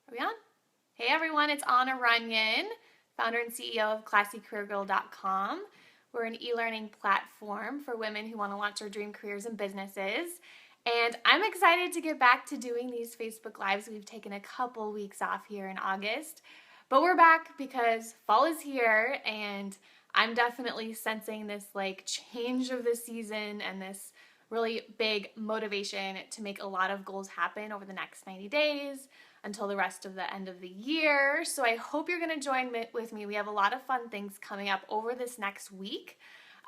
Are we on? Hey everyone, it's Anna Runyon, founder and CEO of ClassyCareerGirl.com. We're an e-learning platform for women who want to launch their dream careers and businesses. And I'm excited to get back to doing these Facebook Lives. We've taken a couple weeks off here in August, but we're back because fall is here and I'm definitely sensing this change of the season and this really big motivation to make a lot of goals happen over the next 90 days until the rest of the end of the year. So I hope you're going to join with me. We have a lot of fun things coming up over this next week,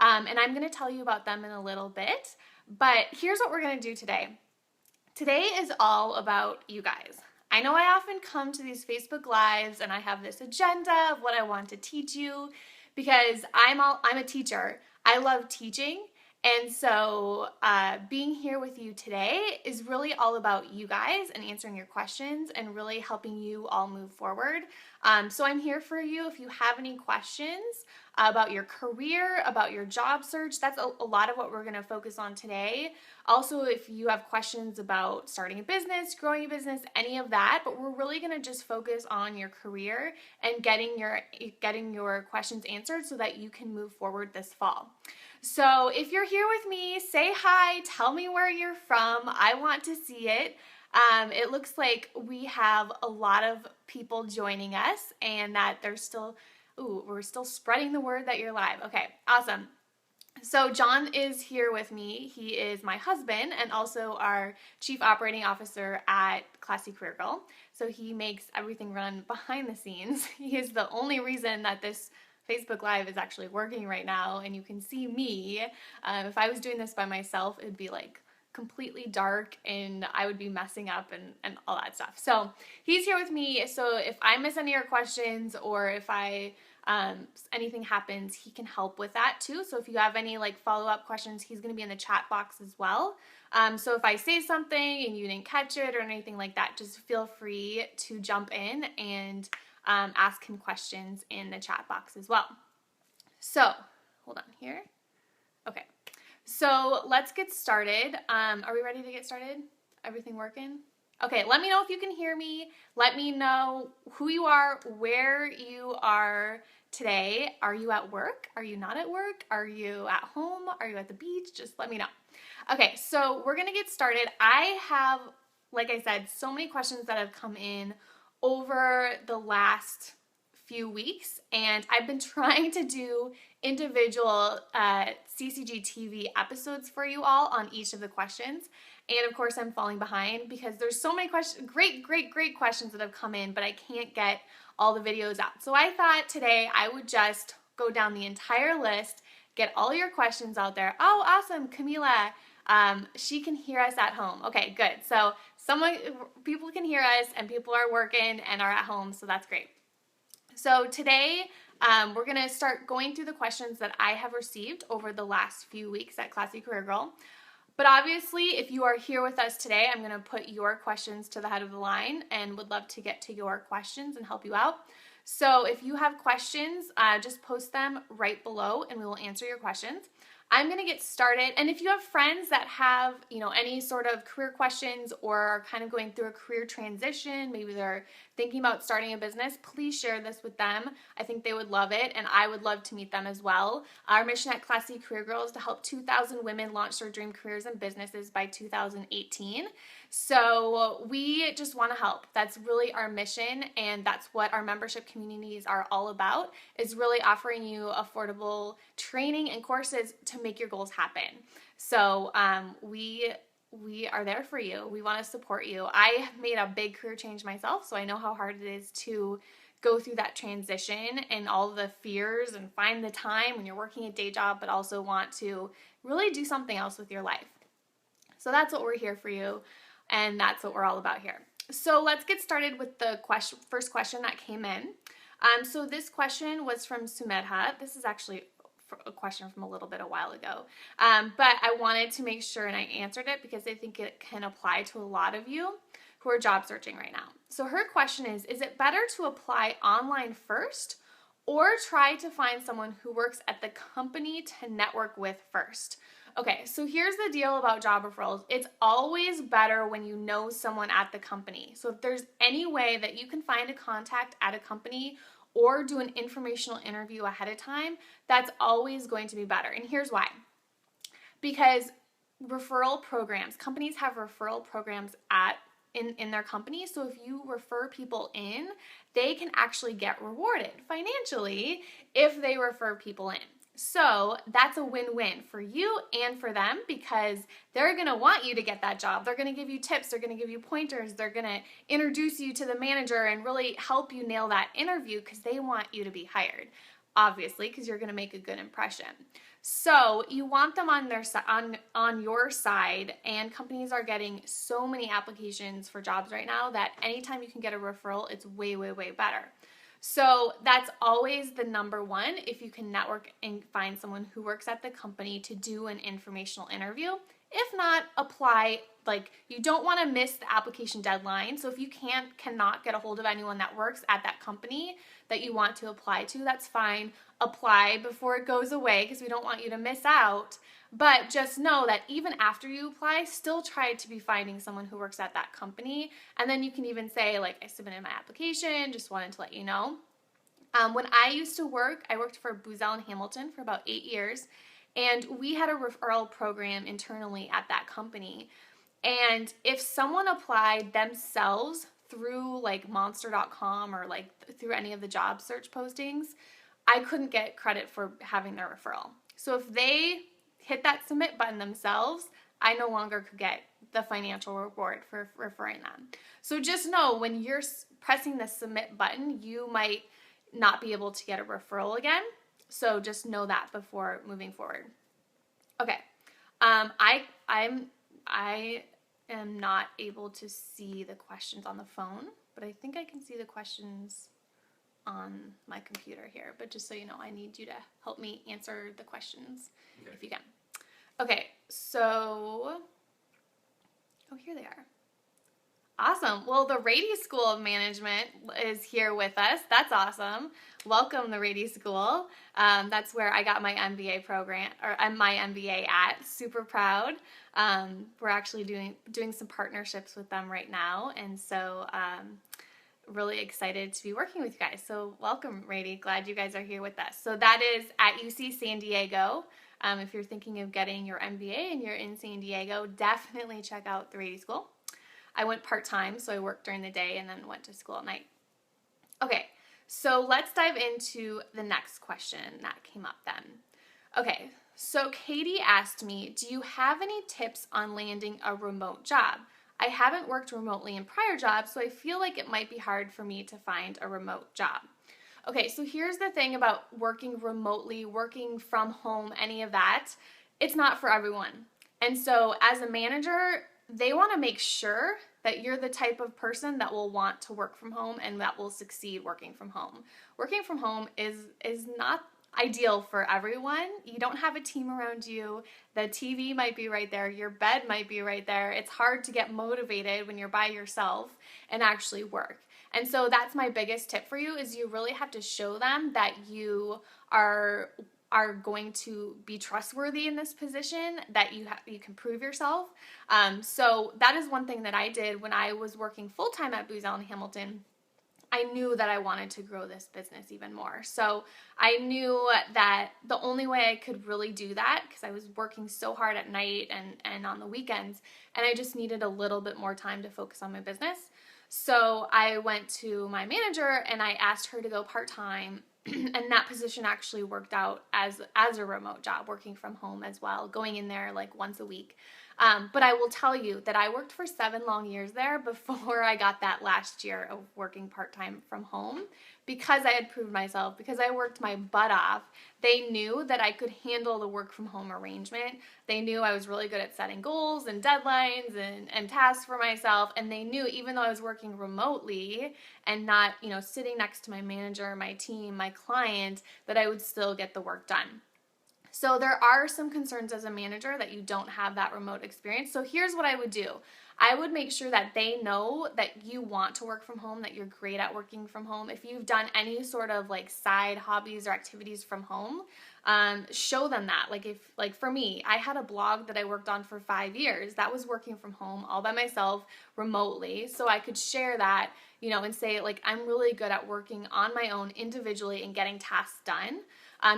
and I'm going to tell you about them in a little bit. But here's what we're going to do today. Today is all about you guys. I know I often come to these Facebook Lives and I have this agenda of what I want to teach you because I'm a teacher. I love teaching. And so being here with you today is really all about you guys and answering your questions and really helping you all move forward. So I'm here for you if you have any questions about your career, about your job search. That's a lot of what we're going to focus on today. Also, if you have questions about starting a business, growing a business, any of that, but we're really going to just focus on your career and getting your questions answered so that you can move forward this fall. So if you're here with me, say hi, tell me where you're from. I want to see it. It looks like we have a lot of people joining us and that we're still spreading the word that you're live. Okay, awesome. So John is here with me. He is my husband and also our Chief Operating Officer at Classy Career Girl. So he makes everything run behind the scenes. He is the only reason that this Facebook Live is actually working right now and you can see me. If I was doing this by myself, it'd be completely dark and I would be messing up and all that stuff. So he's here with me. So if I miss any of your questions or if anything happens, he can help with that too. So if you have any follow-up questions, he's going to be in the chat box as well. So if I say something and you didn't catch it or anything like that, just feel free to jump in and ask him questions in the chat box as well. So hold on here. Okay. So let's get started. Are we ready to get started? Everything working? Okay, let me know if you can hear me. Let me know who you are, where you are today. Are you at work? Are you not at work? Are you at home? Are you at the beach? Just let me know. Okay, so we're gonna get started. I have, like I said, so many questions that have come in over the last few weeks, and I've been trying to do individual CCG TV episodes for you all on each of the questions. And of course, I'm falling behind because there's so many questions, great questions that have come in, but I can't get all the videos out. So I thought today I would just go down the entire list, get all your questions out there. Oh, awesome, Camila. She can hear us at home. Okay, good. So people can hear us and people are working and are at home, so that's great. So today, we're going to start going through the questions that I have received over the last few weeks at Classy Career Girl. But obviously, if you are here with us today, I'm going to put your questions to the head of the line and would love to get to your questions and help you out. So if you have questions, just post them right below and we will answer your questions. I'm going to get started. And if you have friends that have, any sort of career questions or are kind of going through a career transition, maybe they're thinking about starting a business, please share this with them. I think they would love it and I would love to meet them as well. Our mission at Classy Career Girl is to help 2,000 women launch their dream careers and businesses by 2018. So we just want to help. That's really our mission and that's what our membership communities are all about, is really offering you affordable training and courses to make your goals happen. So we are there for you. We want to support you. I have made a big career change myself, so I know how hard it is to go through that transition and all the fears and find the time when you're working a day job but also want to really do something else with your life. So that's what we're here for you and that's what we're all about here. So let's get started with the first question that came in. So this question was from Sumedha. This is actually a question from a while ago. But I wanted to make sure and I answered it because I think it can apply to a lot of you who are job searching right now. So her question is it better to apply online first or try to find someone who works at the company to network with first? Okay, so here's the deal about job referrals. It's always better when you know someone at the company. So if there's any way that you can find a contact at a company or do an informational interview ahead of time, that's always going to be better. And here's why. Because referral programs, companies have referral programs in their company. So if you refer people in, they can actually get rewarded financially if they refer people in. So that's a win-win for you and for them, because they're going to want you to get that job. They're going to give you tips. They're going to give you pointers. They're going to introduce you to the manager and really help you nail that interview because they want you to be hired, obviously, because you're going to make a good impression. So you want them on your side, and companies are getting so many applications for jobs right now that anytime you can get a referral, it's way, way, way better. So that's always the number one, if you can network and find someone who works at the company to do an informational interview. If not, apply. Like, you don't want to miss the application deadline. So if you cannot get a hold of anyone that works at that company that you want to apply to, that's fine. Apply before it goes away because we don't want you to miss out. But just know that even after you apply, still try to be finding someone who works at that company. And then you can even say, like, I submitted my application, just wanted to let you know. When I used to work, I worked for Biz Plan Hamilton for about 8 years. And we had a referral program internally at that company. And if someone applied themselves through like monster.com or like through any of the job search postings, I couldn't get credit for having their referral. So if they hit that submit button themselves, I no longer could get the financial reward for referring them. So just know when you're pressing the submit button, you might not be able to get a referral again. So just know that before moving forward. Okay. I am not able to see the questions on the phone, but I think I can see the questions on my computer here. But just so you know, I need you to help me answer the questions if you can. Okay, so, oh, here they are. Awesome. Well, the Rady School of Management is here with us. That's awesome. Welcome, the Rady School. That's where I got my MBA program, or my MBA at. Super proud. We're actually doing some partnerships with them right now, and so really excited to be working with you guys. So welcome, Rady. Glad you guys are here with us. So that is at UC San Diego. If you're thinking of getting your MBA and you're in San Diego, definitely check out the Rady School. I went part-time, so I worked during the day and then went to school at night. Okay, so let's dive into the next question that came up then. Okay, so Katie asked me, do you have any tips on landing a remote job? I haven't worked remotely in prior jobs, so I feel like it might be hard for me to find a remote job. Okay, so here's the thing about working remotely, working from home, any of that. It's not for everyone. And so as a manager, they want to make sure that you're the type of person that will want to work from home and that will succeed working from home. Working from home is not ideal for everyone. You don't have a team around you. The TV might be right there. Your bed might be right there. It's hard to get motivated when you're by yourself and actually work. And so that's my biggest tip for you, is you really have to show them that you are going to be trustworthy in this position, that you can prove yourself. So that is one thing that I did when I was working full-time at Biz Plan Hamilton. I knew that I wanted to grow this business even more. So I knew that the only way I could really do that, because I was working so hard at night and on the weekends, and I just needed a little bit more time to focus on my business. So I went to my manager and I asked her to go part-time, and that position actually worked out as a remote job, working from home as well, going in there like once a week. But I will tell you that I worked for 7 long years there before I got that last year of working part-time from home, because I had proved myself, because I worked my butt off. They knew that I could handle the work from home arrangement. They knew I was really good at setting goals and deadlines and tasks for myself. And they knew, even though I was working remotely and not, sitting next to my manager, my team, my client, that I would still get the work done. So there are some concerns as a manager that you don't have that remote experience. So here's what I would do. I would make sure that they know that you want to work from home, that you're great at working from home. If you've done any sort of like side hobbies or activities from home, show them that. Like for me, I had a blog that I worked on for 5 years. That was working from home all by myself remotely. So I could share that, and say like, I'm really good at working on my own individually and getting tasks done.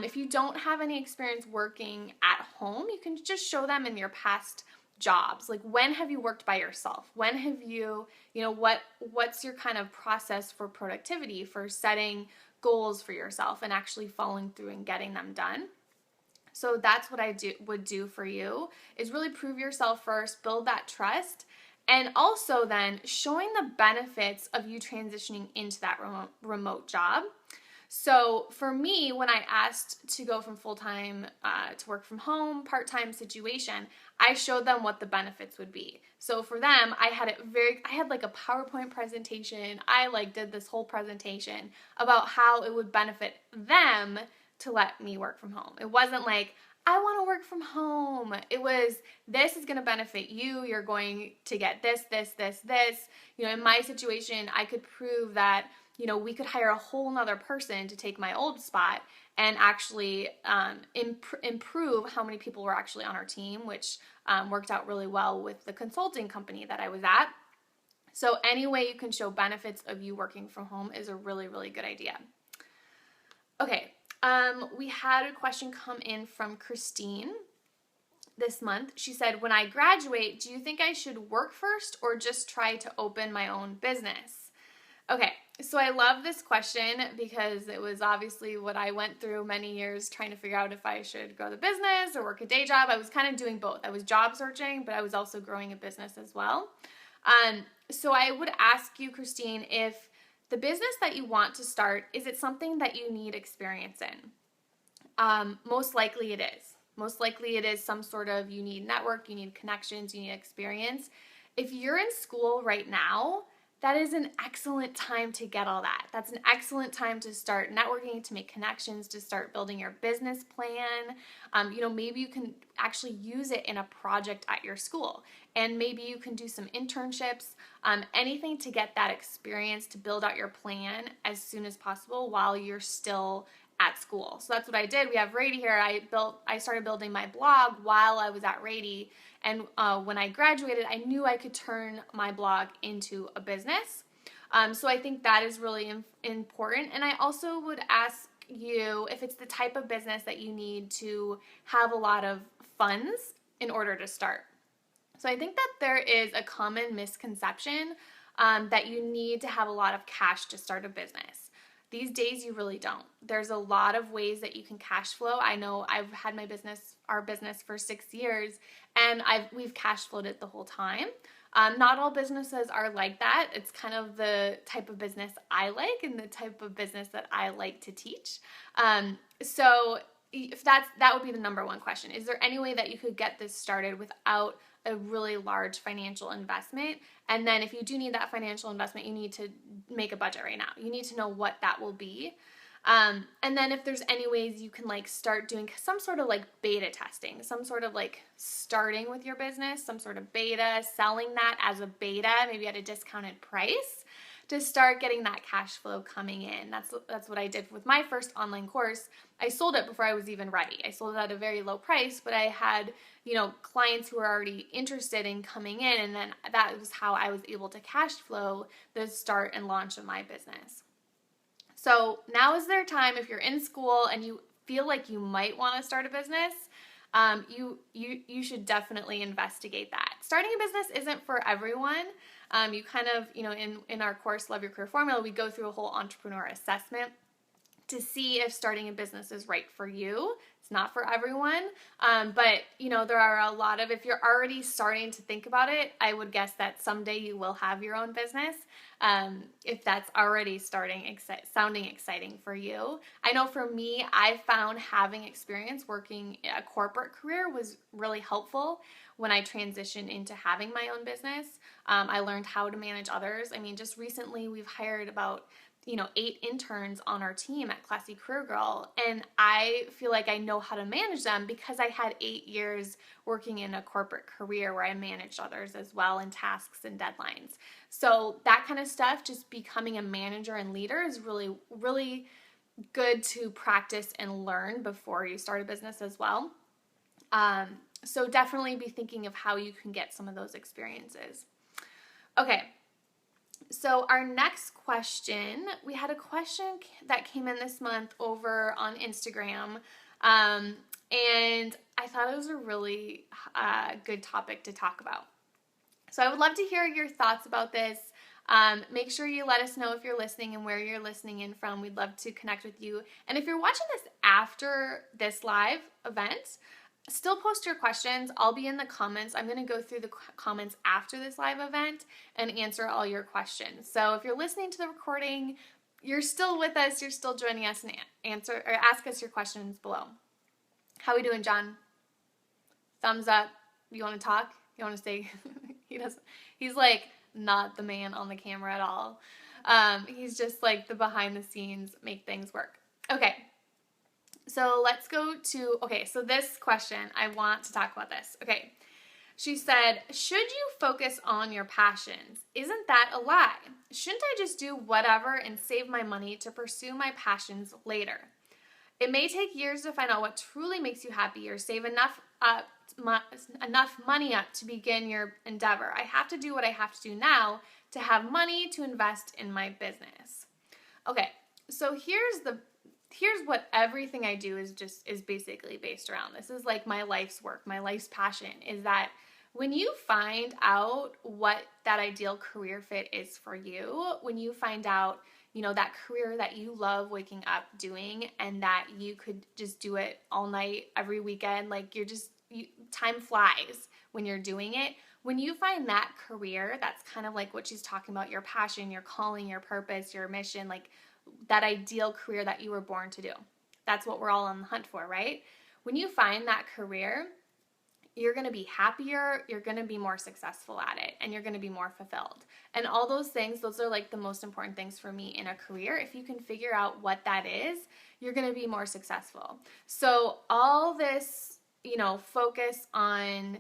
If you don't have any experience working at home, you can just show them in your past jobs. Like, when have you worked by yourself? When have you, what's your kind of process for productivity, for setting goals for yourself and actually following through and getting them done? So that's what I would do for you, is really prove yourself first, build that trust, and also then showing the benefits of you transitioning into that remote job. So for me, when I asked to go from full-time to work from home, part-time situation, I showed them what the benefits would be. So for them, I had like a PowerPoint presentation. I like did this whole presentation about how it would benefit them to let me work from home. It wasn't like, I want to work from home. It was, this is going to benefit you. You're going to get this. In my situation, I could prove that, we could hire a whole nother person to take my old spot and actually improve how many people were actually on our team, which worked out really well with the consulting company that I was at. So any way you can show benefits of you working from home is a really, really good idea. Okay, we had a question come in from Christine this month. She said, when I graduate, do you think I should work first or just try to open my own business? Okay, so I love this question because it was obviously what I went through many years trying to figure out if I should grow the business or work a day job. I was kind of doing both. I was job searching, but I was also growing a business as well. So I would ask you, Christine, if the business that you want to start, is it something that you need experience in? Most likely it is. Most likely it is some sort of, you need network, you need connections, you need experience. If you're in school right now, that is an excellent time to get all that. That's an excellent time to start networking, to make connections, to start building your business plan. Maybe you can actually use it in a project at your school. And maybe you can do some internships, anything to get that experience, to build out your plan as soon as possible while you're still at school. So that's what I did. We have Rady here. I started building my blog while I was at Rady. And when I graduated, I knew I could turn my blog into a business. So I think that is really important. And I also would ask you if it's the type of business that you need to have a lot of funds in order to start. So I think that there is a common misconception that you need to have a lot of cash to start a business. These days, you really don't. There's a lot of ways that you can cash flow. I know I've had our business for 6 years, and we've cash flowed it the whole time. Not all businesses are like that. It's kind of the type of business I like and the type of business that I like to teach. So if that would be the number one question. Is there any way that you could get this started without a really large financial investment? And then if you do need that financial investment, you need to make a budget right now. You need to know what that will be. And then if there's any ways you can start doing some sort of beta testing, some sort of starting with your business, some sort of beta, selling that as a beta, maybe at a discounted price, to start getting that cash flow coming in. That's what I did with my first online course. I sold it before I was even ready. I sold it at a very low price, but I had, clients who were already interested in coming in, and then that was how I was able to cash flow the start and launch of my business. So now is their time. If you're in school and you feel like you might want to start a business, you should definitely investigate that. Starting a business isn't for everyone. You kind of, in our course, Love Your Career Formula, we go through a whole entrepreneur assessment to see if starting a business is right for you. It's not for everyone, but there are a lot of, if you're already starting to think about it, I would guess that someday you will have your own business. If that's already sounding exciting for you. I know for me, I found having experience working a corporate career was really helpful when I transitioned into having my own business. I learned how to manage others. I mean, just recently we've hired about 8 interns on our team at Classy Career Girl, and I feel like I know how to manage them because I had 8 years working in a corporate career where I managed others as well, and tasks and deadlines. So that kind of stuff, just becoming a manager and leader, is really, really good to practice and learn before you start a business as well. So definitely be thinking of how you can get some of those experiences. Okay. So our next question, we had a question that came in this month over on Instagram, and I thought it was a really good topic to talk about. So I would love to hear your thoughts about this. Make sure you let us know if you're listening and where you're listening in from. We'd love to connect with you. And if you're watching this after this live event, still post your questions. I'll be in the comments. I'm going to go through the comments after this live event and answer all your questions. So if you're listening to the recording, you're still with us, you're still joining us, and answer or ask us your questions below. How we doing, John? Thumbs up. You want to talk? You want to say? He's like not the man on the camera at all. He's just like the behind the scenes, make things work. Okay. So let's go to, so this question, I want to talk about this. Okay. She said, should you focus on your passions? Isn't that a lie? Shouldn't I just do whatever and save my money to pursue my passions later? It may take years to find out what truly makes you happy or save enough money up to begin your endeavor. I have to do what I have to do now to have money to invest in my business. Okay. So here's what everything I do is basically based around. This is like my life's work, my life's passion, is that when you find out what that ideal career fit is for you, when you find out, that career that you love waking up doing and that you could just do it all night, every weekend, like time flies when you're doing it. When you find that career, that's kind of like what she's talking about, your passion, your calling, your purpose, your mission, like that ideal career that you were born to do. That's what we're all on the hunt for, right? When you find that career, you're going to be happier, you're going to be more successful at it, and you're going to be more fulfilled. And all those things, those are like the most important things for me in a career. If you can figure out what that is, you're going to be more successful. So all this, focus on,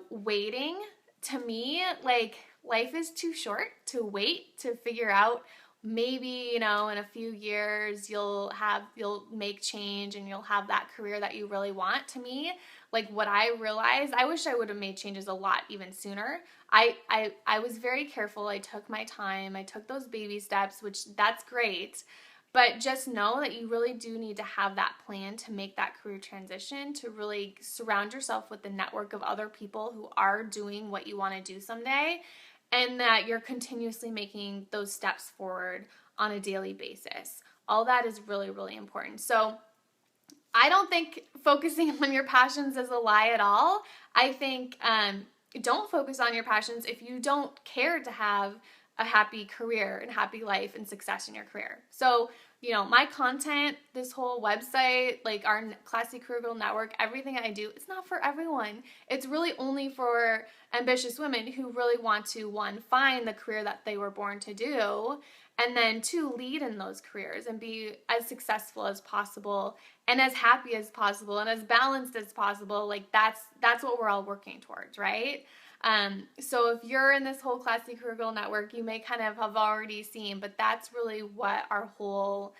waiting, to me, like life is too short to wait to figure out. Maybe, in a few years you'll make change and you'll have that career that you really want. To me, like what I realized, I wish I would have made changes a lot even sooner. I was very careful. I took my time. I took those baby steps, which that's great. But just know that you really do need to have that plan to make that career transition, to really surround yourself with the network of other people who are doing what you want to do someday, and that you're continuously making those steps forward on a daily basis. All that is really, really important. So I don't think focusing on your passions is a lie at all. I think don't focus on your passions if you don't care to have a happy career and happy life and success in your career. So, my content, this whole website, like our Classy Career Girl Network, everything I do, it's not for everyone. It's really only for ambitious women who really want to, one, find the career that they were born to do, and then two, lead in those careers and be as successful as possible and as happy as possible and as balanced as possible. Like that's what we're all working towards, right? So if you're in this whole Classy Career Girl Network, you may kind of have already seen, but that's really what our whole,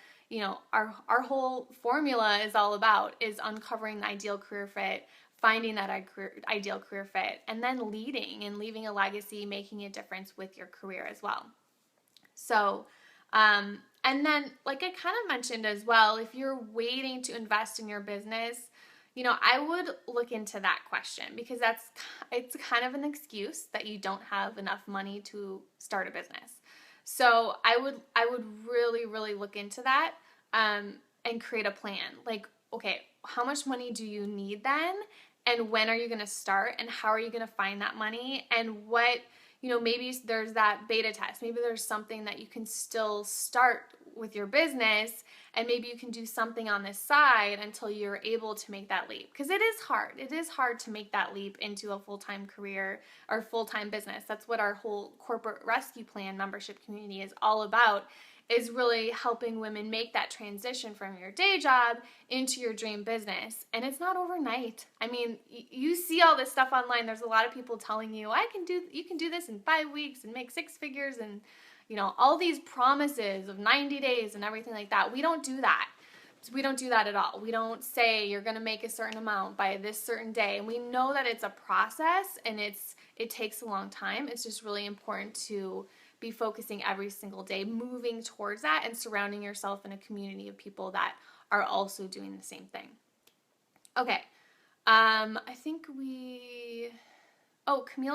our whole formula is all about, is uncovering the ideal career fit, finding that ideal career fit, and then leading and leaving a legacy, making a difference with your career as well. So, and then like I kind of mentioned as well, if you're waiting to invest in your business, I would look into that question, because it's kind of an excuse that you don't have enough money to start a business. So I would really, really look into that, and create a plan. Like, okay, how much money do you need then? And when are you going to start? And how are you going to find that money? And what, maybe there's that beta test. Maybe there's something that you can still start with your business, and maybe you can do something on this side until you're able to make that leap. Because it is hard. It is hard to make that leap into a full-time career or full-time business. That's what our whole Corporate Rescue Plan membership community is all about, is really helping women make that transition from your day job into your dream business. And it's not overnight. I mean, you see all this stuff online. There's a lot of people telling you, you can do this in 5 weeks and make 6 figures and, all these promises of 90 days and everything like that. We don't do that. We don't do that at all. We don't say you're going to make a certain amount by this certain day. And we know that it's a process and it takes a long time. It's just really important to be focusing every single day, moving towards that, and surrounding yourself in a community of people that are also doing the same thing. Okay. I think Camila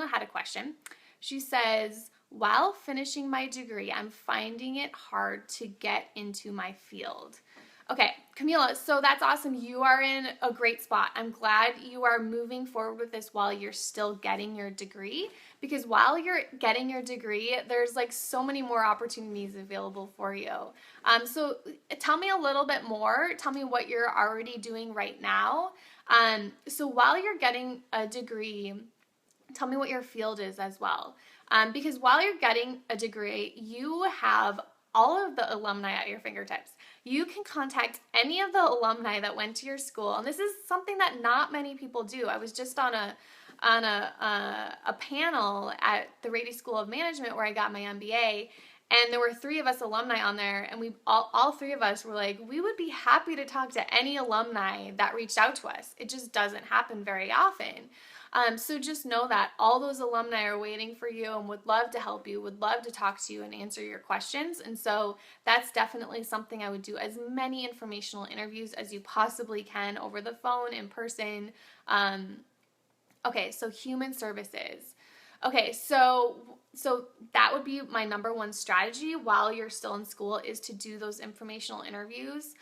had a question. She says, while finishing my degree, I'm finding it hard to get into my field. Okay, Camila, so that's awesome. You are in a great spot. I'm glad you are moving forward with this while you're still getting your degree, because while you're getting your degree, there's like so many more opportunities available for you. So tell me a little bit more. Tell me what you're already doing right now. So while you're getting a degree, tell me what your field is as well. Because while you're getting a degree, you have all of the alumni at your fingertips. You can contact any of the alumni that went to your school, and this is something that not many people do. I was just on a panel at the Rady School of Management where I got my MBA, and there were 3 of us alumni on there, and we all 3 of us were like, we would be happy to talk to any alumni that reached out to us. It just doesn't happen very often. So just know that all those alumni are waiting for you and would love to help you, would love to talk to you and answer your questions. And so that's definitely something I would do, as many informational interviews as you possibly can, over the phone, in person. Okay, so human services. Okay, so that would be my number one strategy while you're still in school, is to do those informational interviews.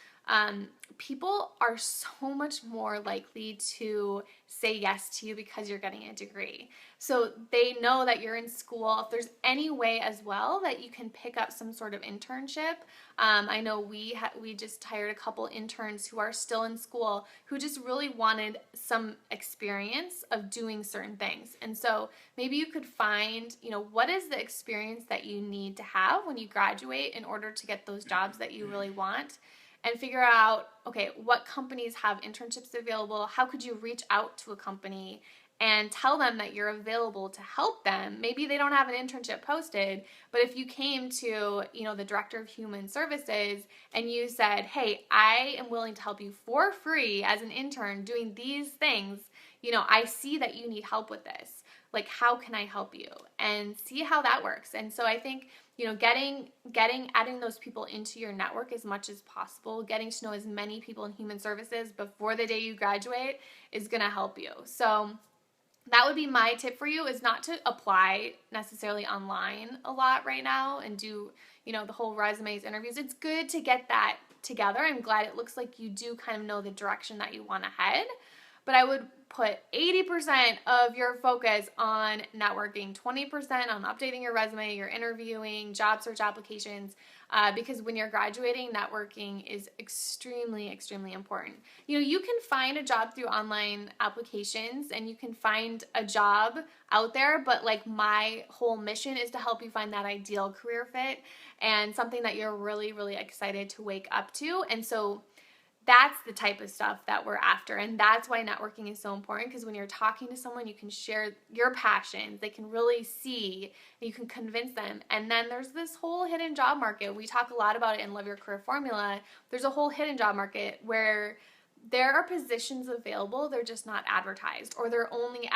People are so much more likely to say yes to you because you're getting a degree. So they know that you're in school. If there's any way as well that you can pick up some sort of internship. I know we just hired a couple interns who are still in school who just really wanted some experience of doing certain things. And so maybe you could find, what is the experience that you need to have when you graduate in order to get those jobs that you really want. And figure out, okay, what companies have internships available? How could you reach out to a company and tell them that you're available to help them? Maybe they don't have an internship posted, but if you came to, the director of human services and you said, hey, I am willing to help you for free as an intern doing these things, I see that you need help with this. Like, how can I help you? And see how that works. And so I think, adding those people into your network as much as possible, getting to know as many people in human services before the day you graduate is going to help you. So that would be my tip for you, is not to apply necessarily online a lot right now and do, the whole resumes, interviews. It's good to get that together. I'm glad it looks like you do kind of know the direction that you want to head. But I would put 80% of your focus on networking, 20% on updating your resume, your interviewing, job search applications, because when you're graduating, networking is extremely, extremely important. You can find a job through online applications and you can find a job out there, but like my whole mission is to help you find that ideal career fit and something that you're really, really excited to wake up to. And so that's the type of stuff that we're after. And that's why networking is so important, because when you're talking to someone, you can share your passions. They can really see, you can convince them. And then there's this whole hidden job market. We talk a lot about it in Love Your Career Formula. There's a whole hidden job market where there are positions available, they're just not advertised, or they're only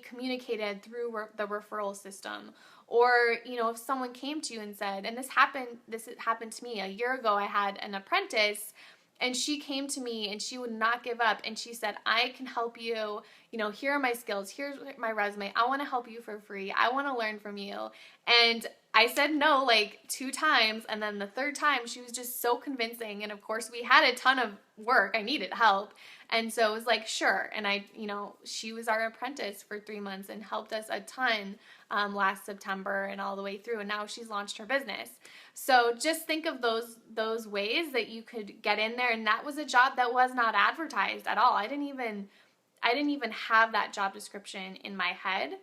communicated through the referral system. Or, if someone came to you and said, and this happened to me a year ago, I had an apprentice. And she came to me and she would not give up. And she said, I can help you. Here are my skills. Here's my resume. I want to help you for free. I want to learn from you. And I said no like 2 times, and then the third time she was just so convincing. And of course, we had a ton of work. I needed help. And so it was like, sure. And she was our apprentice for 3 months and helped us a ton last September and all the way through. And now she's launched her business. So just think of those ways that you could get in there. And that was a job that was not advertised at all. I didn't even have that job description in my head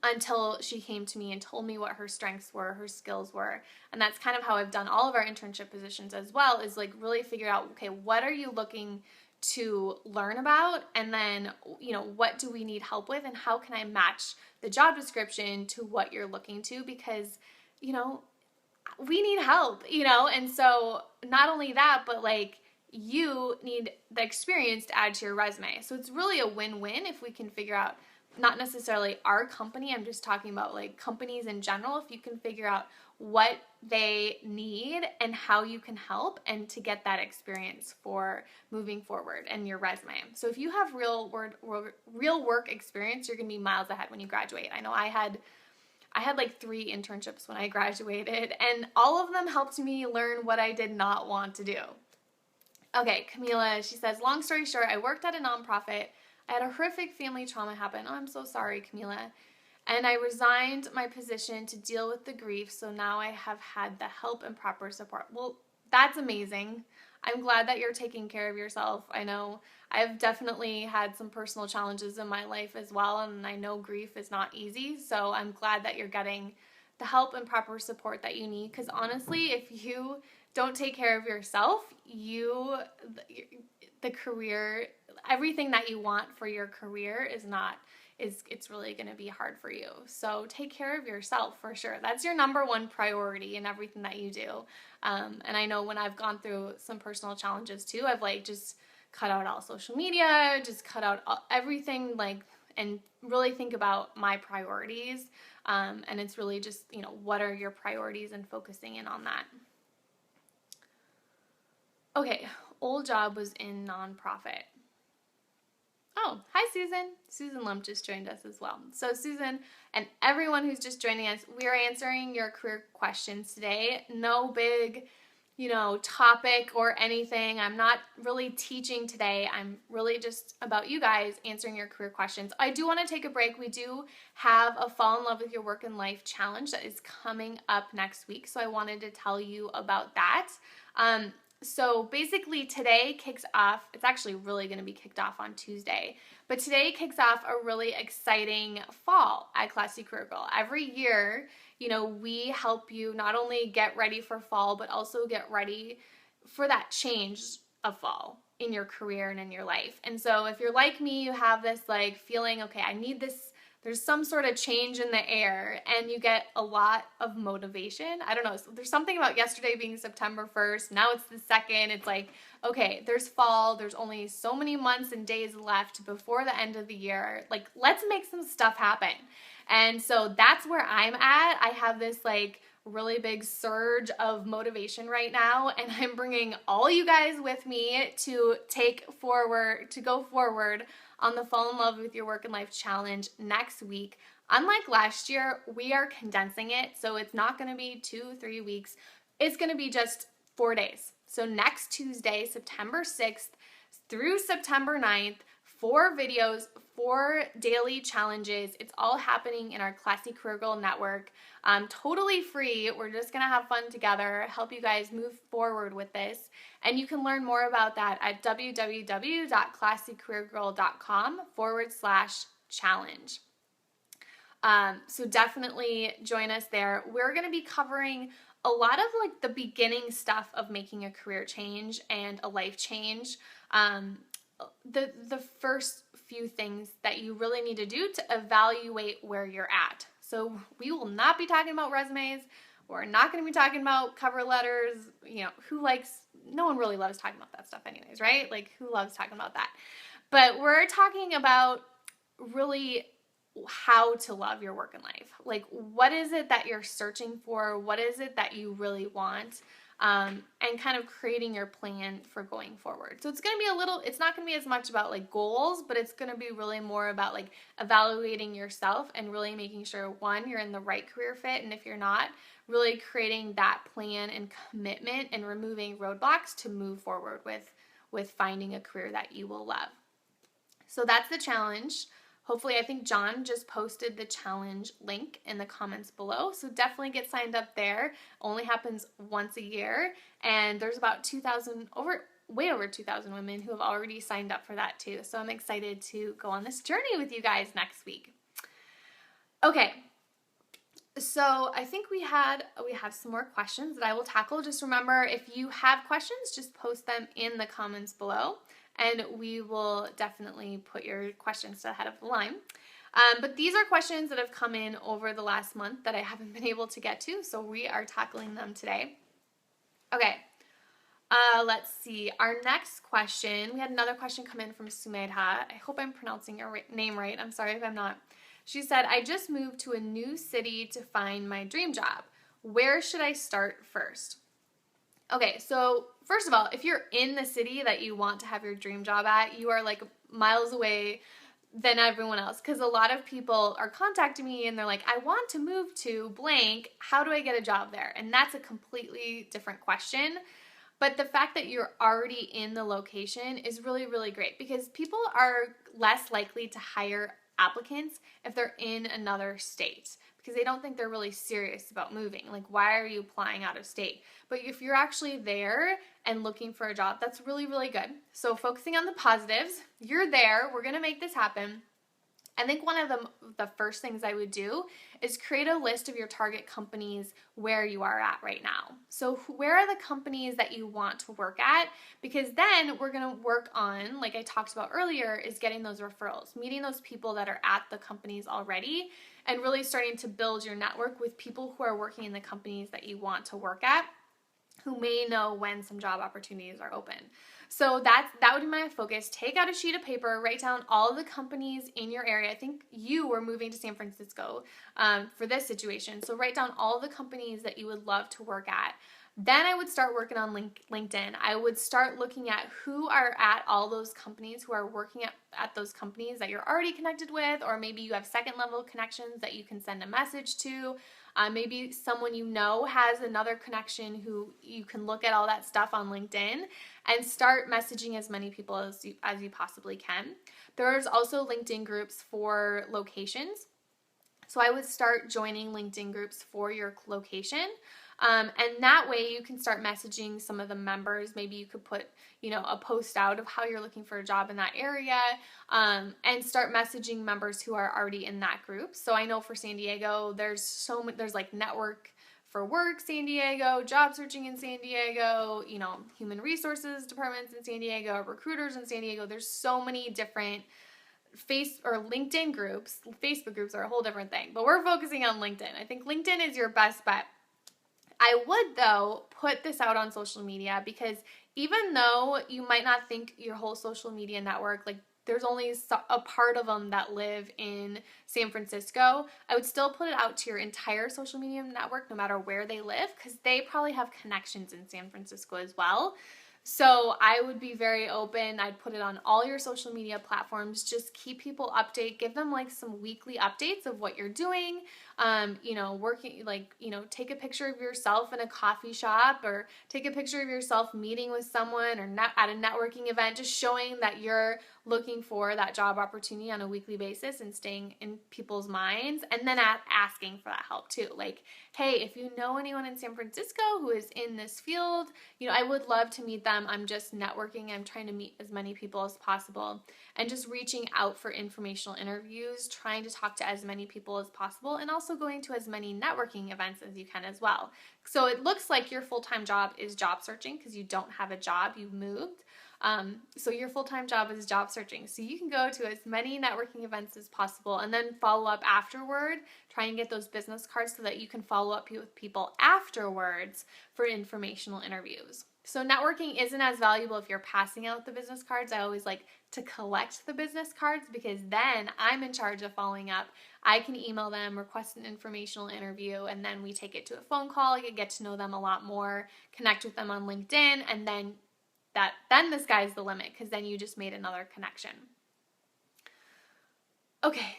until she came to me and told me what her strengths were, her skills were. And that's kind of how I've done all of our internship positions as well, is like really figure out, okay, what are you looking to learn about? And then, what do we need help with? And how can I match the job description to what you're looking to? Because, we need help, And so not only that, but like you need the experience to add to your resume. So it's really a win-win if we can figure out, not necessarily our company, I'm just talking about like companies in general, if you can figure out what they need and how you can help and to get that experience for moving forward in your resume. So if you have real work experience, you're going to be miles ahead when you graduate. I know I had like 3 internships when I graduated, and all of them helped me learn what I did not want to do. Okay, Camila, she says, long story short, I worked at a nonprofit. I had a horrific family trauma happen. Oh, I'm so sorry, Camila. And I resigned my position to deal with the grief, so now I have had the help and proper support. Well, that's amazing. I'm glad that you're taking care of yourself. I know I've definitely had some personal challenges in my life as well, and I know grief is not easy, so I'm glad that you're getting the help and proper support that you need, because honestly, if you don't take care of yourself, the career, everything that you want for your career it's really going to be hard for you. So take care of yourself for sure. That's your number one priority in everything that you do. And I know when I've gone through some personal challenges too, I've like just cut out all social media, just cut out everything, like, and really think about my priorities. And it's really just, what are your priorities and focusing in on that. Okay, old job was in nonprofit. Oh, hi Susan. Susan Lump just joined us as well. So Susan and everyone who's just joining us, we are answering your career questions today. No big, topic or anything. I'm not really teaching today. I'm really just about you guys answering your career questions. I do want to take a break. We do have a Fall in Love with Your Work and Life challenge that is coming up next week. So I wanted to tell you about that. So basically today kicks off, it's actually really going to be kicked off on Tuesday, but today kicks off a really exciting fall at Classy Career Girl. Every year, we help you not only get ready for fall, but also get ready for that change of fall in your career and in your life. And so if you're like me, you have this like feeling, okay, I need this, there's some sort of change in the air, and you get a lot of motivation. I don't know, so there's something about yesterday being September 1st, now it's the 2nd, it's like, okay, there's fall, there's only so many months and days left before the end of the year, like, let's make some stuff happen. And so that's where I'm at. I have this like really big surge of motivation right now, and I'm bringing all you guys with me to go forward on the Fall in Love with Your Work and Life challenge next week. Unlike last year, we are condensing it, so it's not going to be 2-3 weeks. It's going to be just 4 days. So next Tuesday, September 6th through September 9th, 4 videos, 4 daily challenges. It's all happening in our Classy Career Girl network. Totally free. We're just going to have fun together, help you guys move forward with this. And you can learn more about that at www.classycareergirl.com/challenge. So definitely join us there. We're going to be covering a lot of like the beginning stuff of making a career change and a life change. The first few things that you really need to do to evaluate where you're at. So we will not be talking about resumes. We're not going to be talking about cover letters. No one really loves talking about that stuff anyways, right? Like, who loves talking about that? But we're talking about really how to love your work and life. Like, what is it that you're searching for? What is it that you really want? and kind of creating your plan for going forward. So it's going to be it's not going to be as much about like goals, but it's going to be really more about like evaluating yourself and really making sure, one, you're in the right career fit, and if you're not, really creating that plan and commitment and removing roadblocks to move forward with finding a career that you will love. So that's the challenge. Hopefully, I think John just posted the challenge link in the comments below. So definitely get signed up there. Only happens once a year. And there's about way over 2,000 women who have already signed up for that too. So I'm excited to go on this journey with you guys next week. Okay. So I think we have some more questions that I will tackle. Just remember, if you have questions, just post them in the comments below, and we will definitely put your questions to the head of the line. But these are questions that have come in over the last month that I haven't been able to get to, so we are tackling them today. Okay, let's see. Our next question, we had another question come in from Sumedha. I hope I'm pronouncing your name right. I'm sorry if I'm not. She said, I just moved to a new city to find my dream job. Where should I start first? Okay, so first of all, if you're in the city that you want to have your dream job at, you are like miles away than everyone else, because a lot of people are contacting me and they're like, I want to move to blank. How do I get a job there? And that's a completely different question. But the fact that you're already in the location is really, really great, because people are less likely to hire applicants if they're in another state, because they don't think they're really serious about moving. Like, why are you applying out of state? But if you're actually there and looking for a job, that's really, really good. So focusing on the positives, you're there, we're gonna make this happen. I think one of the first things I would do is create a list of your target companies where you are at right now. So where are the companies that you want to work at? Because then we're going to work on, like I talked about earlier, is getting those referrals, meeting those people that are at the companies already, and really starting to build your network with people who are working in the companies that you want to work at, who may know when some job opportunities are open. So that would be my focus. Take out a sheet of paper, write down all of the companies in your area. I think you were moving to San Francisco for this situation. So write down all the companies that you would love to work at. Then I would start working on LinkedIn. I would start looking at who are at all those companies, who are working at those companies that you're already connected with, or maybe you have second level connections that you can send a message to. Maybe someone you know has another connection who you can look at all that stuff on LinkedIn and start messaging as many people as you possibly can. There's also LinkedIn groups for locations. So I would start joining LinkedIn groups for your location. And that way you can start messaging some of the members. Maybe you could put, a post out of how you're looking for a job in that area, and start messaging members who are already in that group. So I know for San Diego, there's like Network for Work San Diego, job searching in San Diego, human resources departments in San Diego, recruiters in San Diego. There's so many different LinkedIn groups. Facebook groups are a whole different thing, but we're focusing on LinkedIn. I think LinkedIn is your best bet. I would, though, put this out on social media, because even though you might not think your whole social media network, like there's only a part of them that live in San Francisco, I would still put it out to your entire social media network, no matter where they live, because they probably have connections in San Francisco as well. So I would be very open. I'd put it on all your social media platforms. Just keep people update. Give them like some weekly updates of what you're doing. Working, take a picture of yourself in a coffee shop, or take a picture of yourself meeting with someone, or at a networking event, just showing that you're looking for that job opportunity on a weekly basis and staying in people's minds, and then asking for that help too. Like, hey, if you know anyone in San Francisco who is in this field, I would love to meet them. I'm just networking. I'm trying to meet as many people as possible, and just reaching out for informational interviews, trying to talk to as many people as possible, and also going to as many networking events as you can as well. So it looks like your full-time job is job searching because you don't have a job, you've moved. So your full-time job is job searching. So you can go to as many networking events as possible and then follow up afterward. Try and get those business cards so that you can follow up with people afterwards for informational interviews. So networking isn't as valuable if you're passing out the business cards. I always like to collect the business cards because then I'm in charge of following up. I can email them, request an informational interview, and then we take it to a phone call. I can get to know them a lot more, connect with them on LinkedIn, and then the sky's the limit because then you just made another connection. Okay,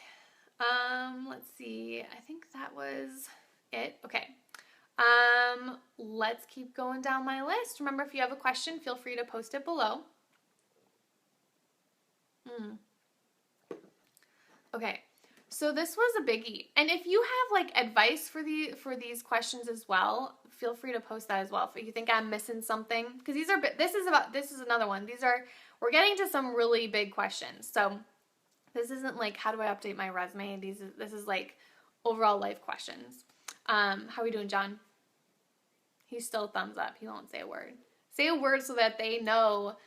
let's see. I think that was it. Okay. Let's keep going down my list. Remember, if you have a question, feel free to post it below. Okay, so this was a biggie. And if you have like advice for these questions as well, feel free to post that as well. If you think I'm missing something, because this is another one. We're getting to some really big questions. So this isn't like, how do I update my resume? This is like overall life questions. How are we doing, John? He's still thumbs up. He won't say a word. Say a word so that they know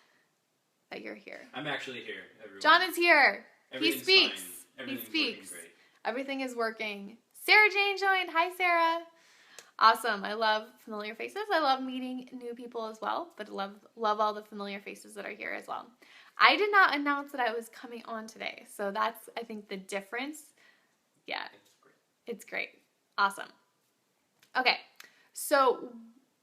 that you're here. I'm actually here, everyone. John is here. He speaks. He speaks. Great. Everything is working. Sarah Jane joined. Hi, Sarah. Awesome. I love familiar faces. I love meeting new people as well, but love all the familiar faces that are here as well. I did not announce that I was coming on today, so that's, I think, the difference. Yeah, it's great. Awesome. Okay, so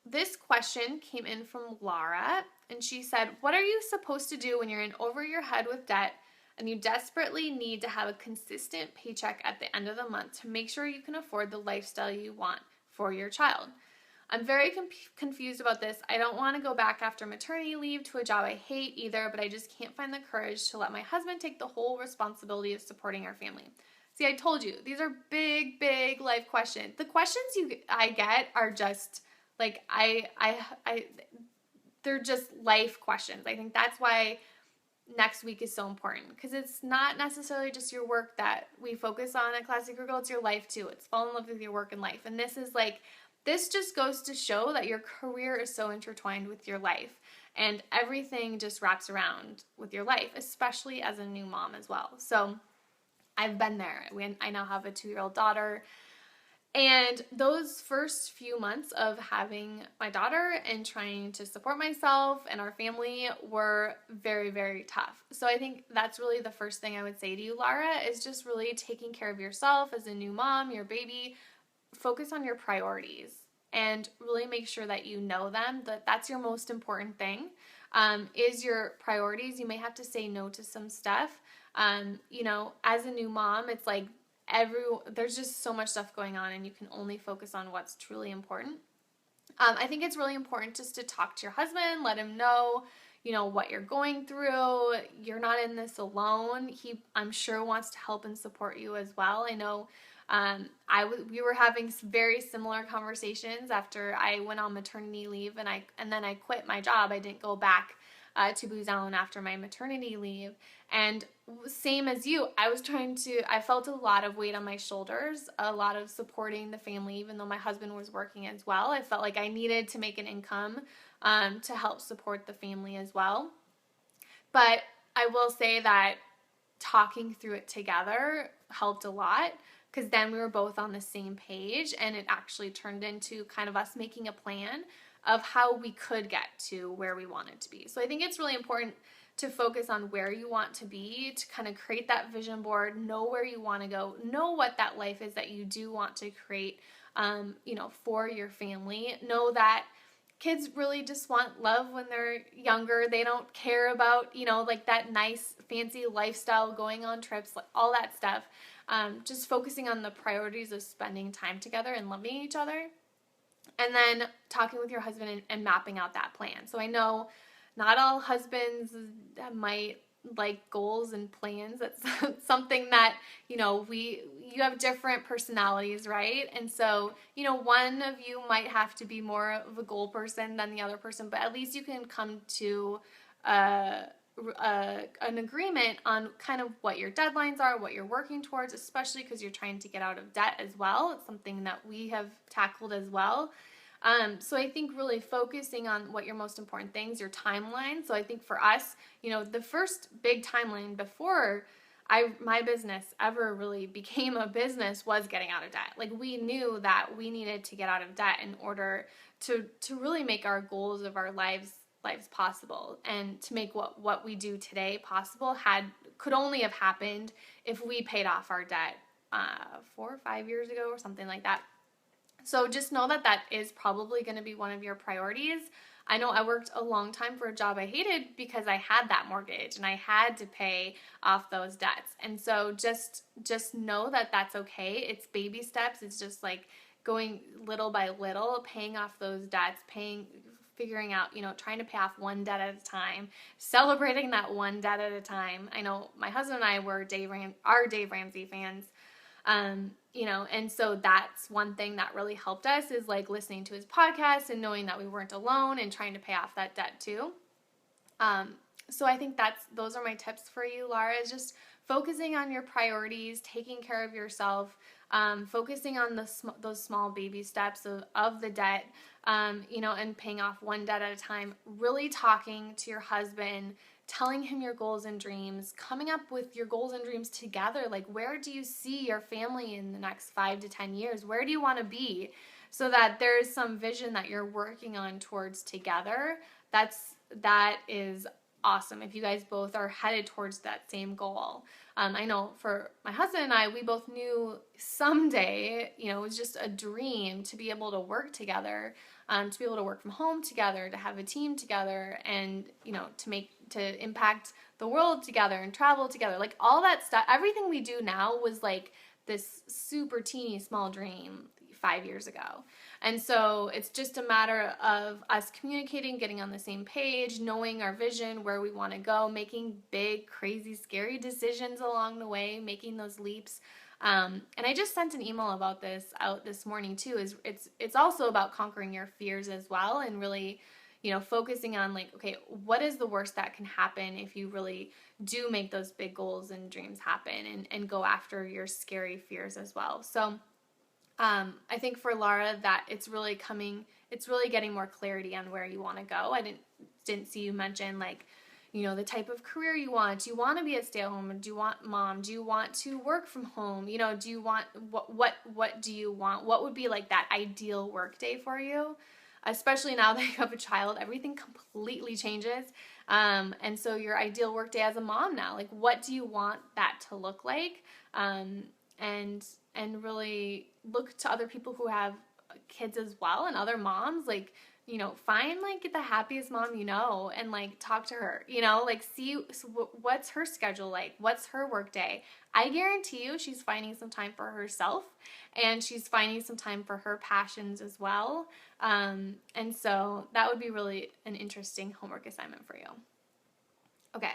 this question came in from Laura, and she said, what are you supposed to do when you're in over your head with debt and you desperately need to have a consistent paycheck at the end of the month to make sure you can afford the lifestyle you want for your child? I'm very confused about this. I don't want to go back after maternity leave to a job I hate either, but I just can't find the courage to let my husband take the whole responsibility of supporting our family. See, I told you, these are big, big life questions. The questions I get are just like, they're just life questions. I think that's why next week is so important, because it's not necessarily just your work that we focus on at Classy Career Girl, it's your life too. It's fall in love with your work and life. And this just goes to show that your career is so intertwined with your life, and everything just wraps around with your life, especially as a new mom as well. So I've been there. I now have a 2-year-old daughter, and those first few months of having my daughter and trying to support myself and our family were very, very tough. So I think that's really the first thing I would say to you, Laura, is just really taking care of yourself as a new mom, your baby. Focus on your priorities and really make sure that you know them, that's your most important thing, is your priorities. You may have to say no to some stuff. As a new mom, it's like there's just so much stuff going on, and you can only focus on what's truly important. I think it's really important just to talk to your husband, let him know, what you're going through. You're not in this alone. He, I'm sure, wants to help and support you as well. I know we were having very similar conversations after I went on maternity leave, and then I quit my job. I didn't go back to Booz Allen after my maternity leave. And same as you, I felt a lot of weight on my shoulders, a lot of supporting the family, even though my husband was working as well. I felt like I needed to make an income to help support the family as well. But I will say that talking through it together helped a lot, because then we were both on the same page, and it actually turned into kind of us making a plan of how we could get to where we wanted to be. So I think it's really important to focus on where you want to be, to kind of create that vision board, know where you want to go, know what that life is that you do want to create, for your family. Know that kids really just want love when they're younger. They don't care about, like that nice fancy lifestyle, going on trips, like all that stuff. Just focusing on the priorities of spending time together and loving each other. And then talking with your husband and mapping out that plan. So I know not all husbands might like goals and plans. That's something that, you have different personalities, right? And so, one of you might have to be more of a goal person than the other person, but at least you can come to an agreement on kind of what your deadlines are, what you're working towards, especially because you're trying to get out of debt as well. It's something that we have tackled as well. So I think really focusing on what your most important things, your timeline. So I think for us, the first big timeline before my business ever really became a business was getting out of debt. Like, we knew that we needed to get out of debt in order to really make our goals of our lives possible, and to make what we do today possible could only have happened if we paid off our debt 4 or 5 years ago or something like that. So just know that is probably going to be one of your priorities. I know I worked a long time for a job I hated because I had that mortgage and I had to pay off those debts. And so just know that that's okay. It's baby steps. It's just like going little by little, paying off those debts, figuring out, trying to pay off one debt at a time, celebrating that one debt at a time. I know my husband and I were Dave Ramsey fans. And so that's one thing that really helped us, is like listening to his podcast and knowing that we weren't alone and trying to pay off that debt too. So I think those are my tips for you, Laura, is just focusing on your priorities, taking care of yourself, focusing on those small baby steps of the debt, and paying off one debt at a time, really talking to your husband, telling him your goals and dreams, coming up with your goals and dreams together. Like, where do you see your family in the next 5 to 10 years? Where do you want to be? So that there's some vision that you're working on towards together. That is awesome if you guys both are headed towards that same goal. I know for my husband and I, we both knew someday, it was just a dream to be able to work together, to be able to work from home together, to have a team together, and, to impact the world together and travel together. Like, all that stuff, everything we do now was like this super teeny small dream 5 years ago. And so it's just a matter of us communicating, getting on the same page, knowing our vision, where we want to go, making big, crazy, scary decisions along the way, making those leaps. And I just sent an email about this out this morning too. It's also about conquering your fears as well, and really, focusing on like, okay, what is the worst that can happen if you really do make those big goals and dreams happen, and go after your scary fears as well. So I think for Laura that it's really getting more clarity on where you want to go. I didn't see you mention like, the type of career you want. Do you want to be a stay-at-home? Do you want mom? Do you want to work from home? Do you want, what do you want? What would be like that ideal work day for you? Especially now that you have a child, everything completely changes. And so your ideal work day as a mom now, like, what do you want that to look like? And really look to other people who have kids as well, and other moms, like, find like the happiest mom and like talk to her, like see what's her schedule like, what's her work day. I guarantee you she's finding some time for herself, and she's finding some time for her passions as well. And so that would be really an interesting homework assignment for you. Okay.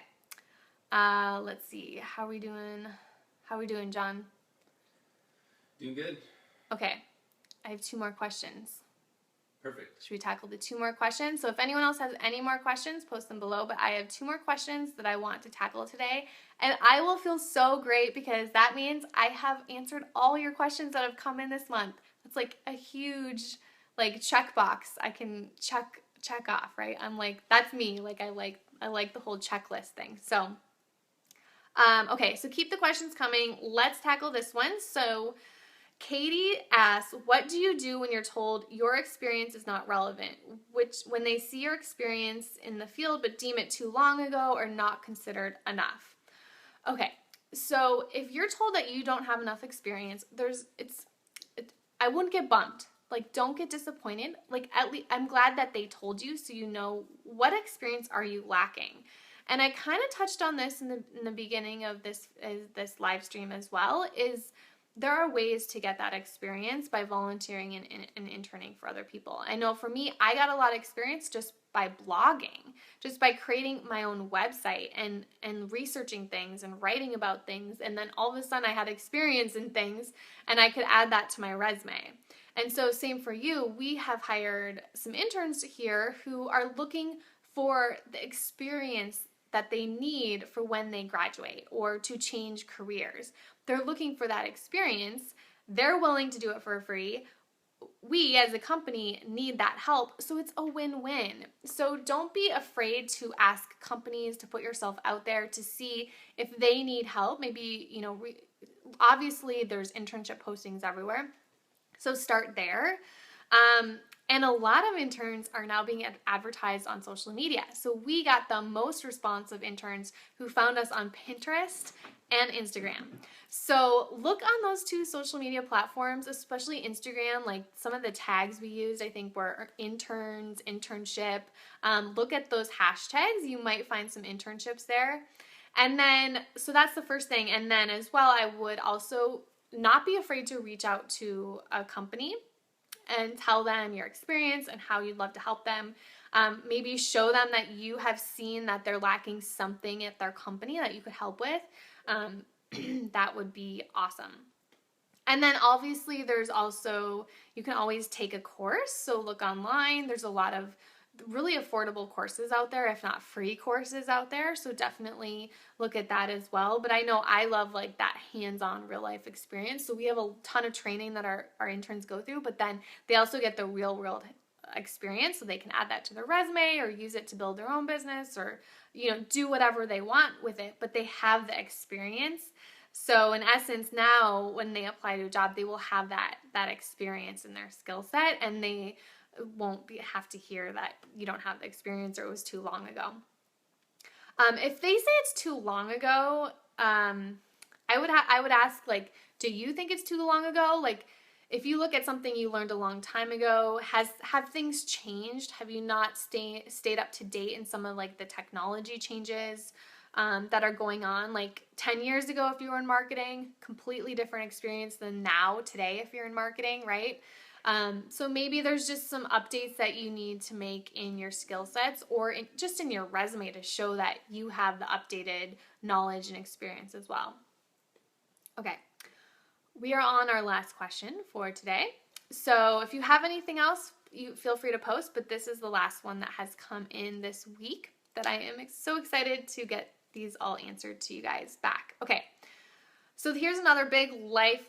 Let's see. How are we doing, John? Doing good. Okay. I have 2 more questions. Perfect. Should we tackle the 2 more questions? So if anyone else has any more questions, post them below. But I have 2 more questions that I want to tackle today. And I will feel so great, because that means I have answered all your questions that have come in this month. It's like a huge like checkbox I can check off, right? I'm like, that's me. Like, I like the whole checklist thing. So okay, so keep the questions coming. Let's tackle this one. So Katie asks, what do you do when you're told your experience is not relevant? When they see your experience in the field but deem it too long ago or not considered enough? Okay, so if you're told that you don't have enough experience, I wouldn't get bummed. Like, don't get disappointed. Like, at least I'm glad that they told you, so you know what experience are you lacking. And I kind of touched on this in the beginning of this live stream as well, is there are ways to get that experience by volunteering and interning for other people. I know for me, I got a lot of experience just by blogging, just by creating my own website and researching things and writing about things. And then all of a sudden I had experience in things, and I could add that to my resume. And so same for you. We have hired some interns here who are looking for the experience that they need for when they graduate or to change careers. They're looking for that experience. They're willing to do it for free. we as a company need that help, so it's a win-win. So don't be afraid to ask companies to put yourself out there to see if they need help. Maybe, obviously there's internship postings everywhere, so start there. And a lot of interns are now being advertised on social media. So we got the most responsive interns who found us on Pinterest and Instagram. So look on those two social media platforms, especially Instagram. Like some of the tags we used, I think, were interns, internship. Look at those hashtags. You might find some internships there. And then, so that's the first thing. And then as well, I would also not be afraid to reach out to a company and tell them your experience and how you'd love to help them. Maybe show them that you have seen that they're lacking something at their company that you could help with. That would be awesome. And then obviously there's also, you can always take a course. So look online. There's a lot of really affordable courses out there, if not free courses out there. So definitely look at that as well. But I know I love like that hands-on real life experience. So we have a ton of training that our interns go through, but then they also get the real world experience. So they can add that to their resume or use it to build their own business or, do whatever they want with it, but they have the experience. So in essence, now when they apply to a job, they will have that experience in their skill set, and they won't have to hear that you don't have the experience or it was too long ago. If they say it's too long ago, I would ask, like, do you think it's too long ago? Like, if you look at something you learned a long time ago, have things changed? Have you not stayed up to date in some of like the technology changes that are going on? Like 10 years ago, if you were in marketing, completely different experience than now today if you're in marketing, right? So maybe there's just some updates that you need to make in your skill sets or just in your resume to show that you have the updated knowledge and experience as well. Okay, we are on our last question for today. So if you have anything else, you feel free to post, but this is the last one that has come in this week that I am so excited to get these all answered to you guys back. Okay, so here's another big life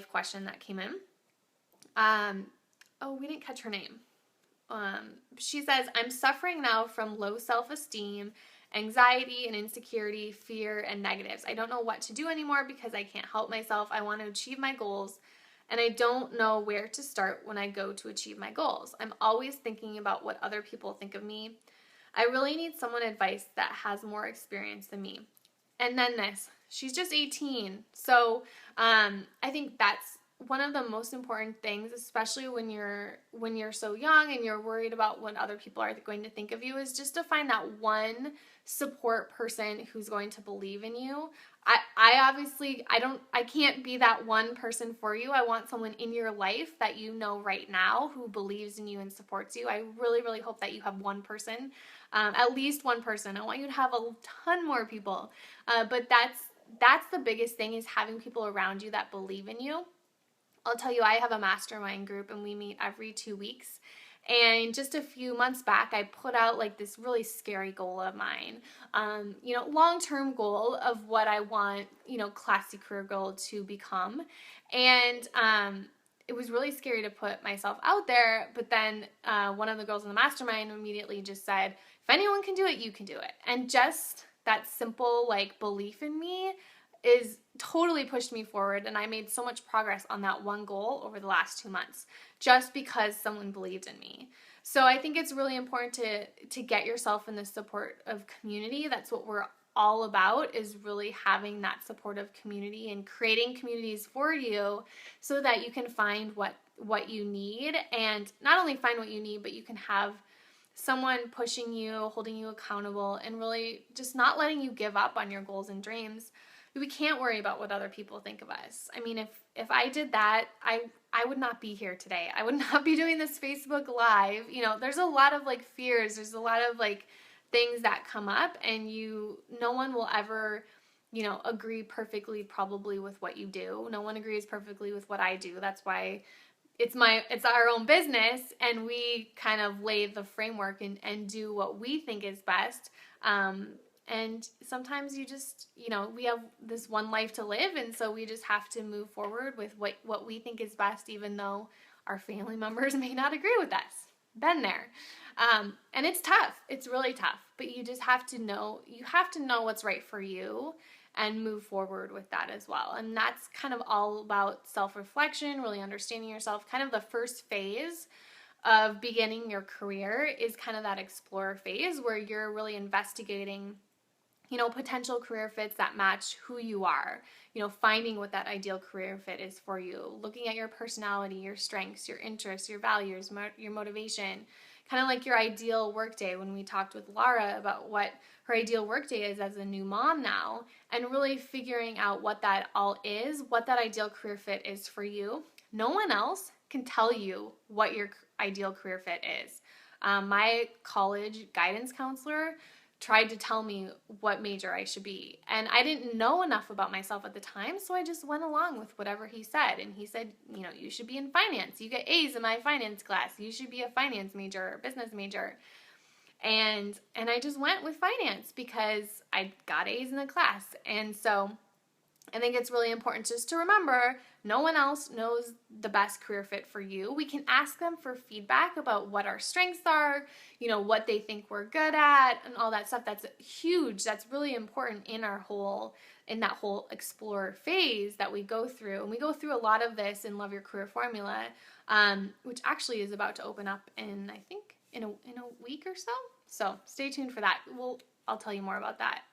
question that came in. We didn't catch her name. She says, I'm suffering now from low self-esteem, anxiety and insecurity, fear and negatives. I don't know what to do anymore because I can't help myself. I want to achieve my goals and I don't know where to start when I go to achieve my goals. I'm always thinking about what other people think of me. I really need someone advice that has more experience than me. And then this, she's just 18. So, I think that's one of the most important things, especially when you're so young and you're worried about what other people are going to think of you, is just to find that one support person who's going to believe in you. I can't be that one person for you. I want someone in your life that you know right now who believes in you and supports you. I really, really hope that you have one person, at least one person. I want you to have a ton more people. But that's the biggest thing, is having people around you that believe in you. I'll tell you, I have a mastermind group and we meet every 2 weeks. And just a few months back, I put out like this really scary goal of mine, long-term goal of what I want, Classy Career Girl to become. And it was really scary to put myself out there. But then one of the girls in the mastermind immediately just said, if anyone can do it, you can do it. And just that simple like belief in me is totally pushed me forward, and I made so much progress on that one goal over the last 2 months just because someone believed in me. So I think it's really important to get yourself in the support of community. That's what we're all about, is really having that supportive community and creating communities for you so that you can find what you need, and not only find what you need, but you can have someone pushing you, holding you accountable, and really just not letting you give up on your goals and dreams. We can't worry about what other people think of us. I mean, if I did that, I would not be here today. I would not be doing this Facebook Live. There's a lot of like fears. There's a lot of like things that come up, and no one will ever, agree perfectly probably with what you do. No one agrees perfectly with what I do. That's why it's our own business, and we kind of lay the framework and do what we think is best. And sometimes you just, we have this one life to live, and so we just have to move forward with what we think is best, even though our family members may not agree with us. Been there. And it's tough. It's really tough. But you just have to know, what's right for you and move forward with that as well. And that's kind of all about self-reflection, really understanding yourself. Kind of the first phase of beginning your career is kind of that explorer phase where you're really investigating, potential career fits that match who you are, finding what that ideal career fit is for you, looking at your personality, your strengths, your interests, your values, your motivation, kind of like your ideal workday when we talked with Laura about what her ideal workday is as a new mom now, and really figuring out what that all is, what that ideal career fit is for you. No one else can tell you what your ideal career fit is. My college guidance counselor tried to tell me what major I should be. And I didn't know enough about myself at the time, so I just went along with whatever he said. And he said, you should be in finance. You get A's in my finance class. You should be a finance major or business major. And I just went with finance because I got A's in the class. And so I think it's really important just to remember no one else knows the best career fit for you. We can ask them for feedback about what our strengths are, what they think we're good at, and all that stuff. That's huge. That's really important in that whole explorer phase that we go through. And we go through a lot of this in Love Your Career Formula, which actually is about to open up in, I think, in a week or so. So stay tuned for that. I'll tell you more about that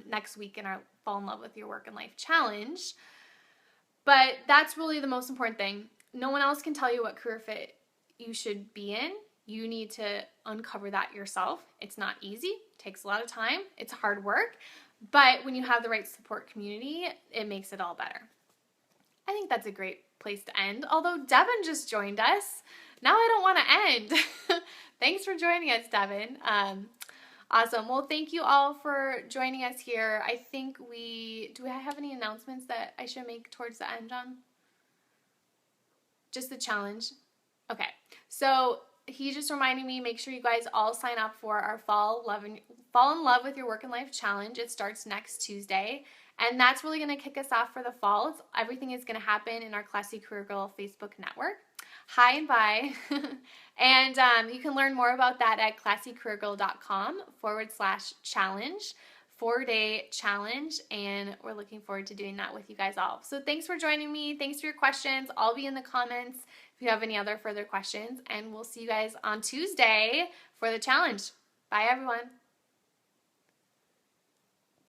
next week in our Fall in Love with Your Work and Life Challenge. But that's really the most important thing. No one else can tell you what career fit you should be in. You need to uncover that yourself. It's not easy. It takes a lot of time. It's hard work. But when you have the right support community, it makes it all better. I think that's a great place to end. Although Devin just joined us. Now I don't want to end. Thanks for joining us, Devin. Awesome. Well, thank you all for joining us here. I think do I have any announcements that I should make towards the end, John? Just the challenge. Okay. So he just reminded me, make sure you guys all sign up for our Fall in Love with Your Work and Life Challenge. It starts next Tuesday. And that's really going to kick us off for the fall. Everything is going to happen in our Classy Career Girl Facebook network. Hi and bye. And you can learn more about that at classycareergirl.com/challenge, 4-day challenge. And we're looking forward to doing that with you guys all. So thanks for joining me. Thanks for your questions. I'll be in the comments if you have any other further questions. And we'll see you guys on Tuesday for the challenge. Bye, everyone.